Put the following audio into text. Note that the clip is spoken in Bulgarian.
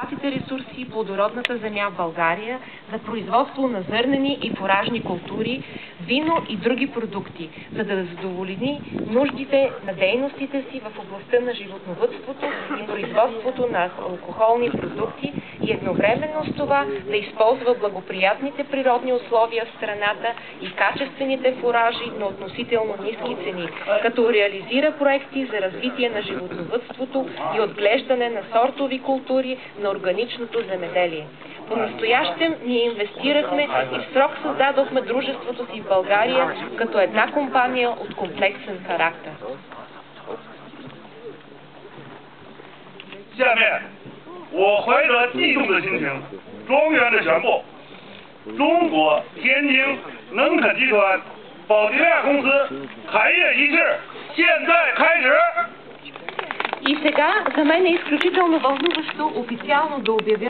богатите ресурси и плодородната земя в България за производство на зърнени и фуражни култури, вино и други продукти, за да задоволи нуждите на дейностите си в областта на животновъдството и производството на алкохолни продукти и едновременно с това да използва благоприятните природни условия в страната и качествените фуражи на относително ниски цени, като реализира проекти за развитие на животновъдството и отглеждане на сортови култури на органичното земеделие. По-настоящем ние инвестирахме и в срок създадохме дружеството си в България като една компания от комплексен характер. 下面，我怀着激动的心情，庄严地宣布，中国天津能肯集团保洁亚公司开业仪式现在开始。 И сега за мен е изключително вълнуващо официално да обявя